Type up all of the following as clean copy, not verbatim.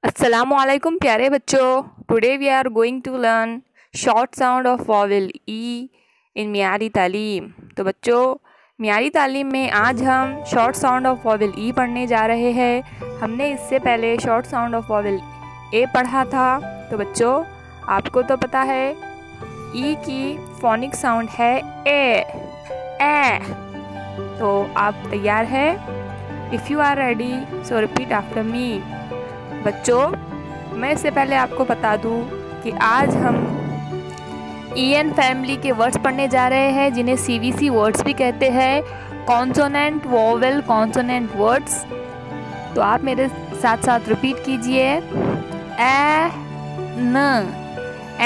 अस्सलामुअलैकुम प्यारे बच्चों। Today we are going to learn short sound of vowel E in Miyari Taleem. तो बच्चों, मियारी तालीम में आज हम short sound of vowel E पढ़ने जा रहे हैं। हमने इससे पहले short sound of vowel A पढ़ा था। तो बच्चों, आपको तो पता है ई की फोनिक साउंड है ए। तो आप तैयार है? If you are ready so repeat after me. बच्चों, मैं इससे पहले आपको बता दूं कि आज हम ईएन फैमिली के वर्ड्स पढ़ने जा रहे हैं, जिन्हें सीवीसी वर्ड्स भी कहते हैं, कॉन्सोनेंट वोवेल कॉन्सोनेंट वर्ड्स। तो आप मेरे साथ साथ रिपीट कीजिए। ए न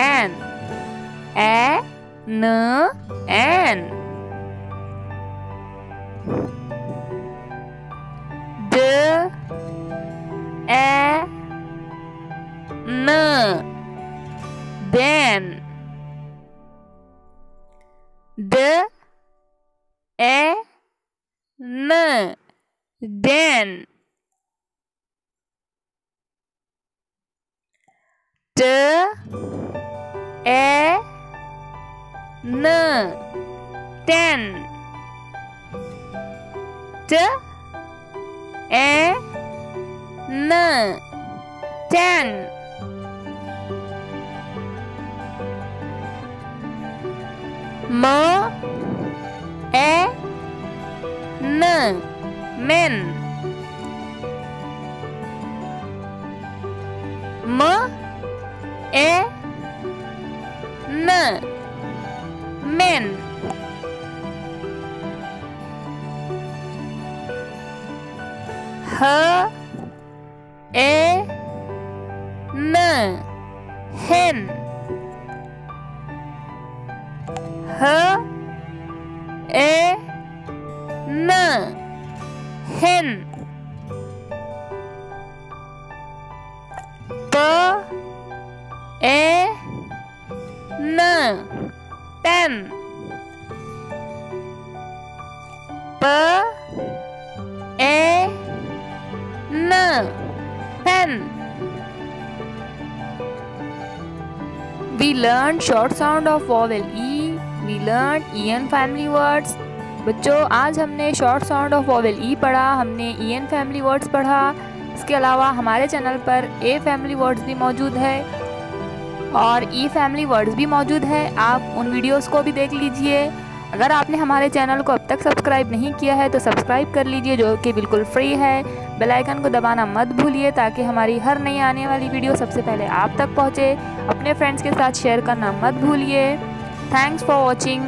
एन, ए न एन। द ए न then, द ए न then, ट ए न ten, ट ए न ten, म ए न men, म ए न men, ह ए न hen, ह ए न hen, प ए न pen, प ए न pen। We learned short sound of vowel E. We learned EN family words. बच्चों, आज हमने शॉर्ट साउंड ऑफ वॉवेल ई पढ़ा, हमने EN फैमिली वर्ड्स पढ़ा। इसके अलावा हमारे चैनल पर ए फैमिली वर्ड्स भी मौजूद है और ई फैमिली वर्ड्स भी मौजूद है। आप उन वीडियोस को भी देख लीजिए। अगर आपने हमारे चैनल को अब तक सब्सक्राइब नहीं किया है तो सब्सक्राइब कर लीजिए, जो कि बिल्कुल फ्री है। बेल आइकन को दबाना मत भूलिए ताकि हमारी हर नई आने वाली वीडियो सबसे पहले आप तक पहुंचे। अपने फ्रेंड्स के साथ शेयर करना मत भूलिए। Thanks for watching.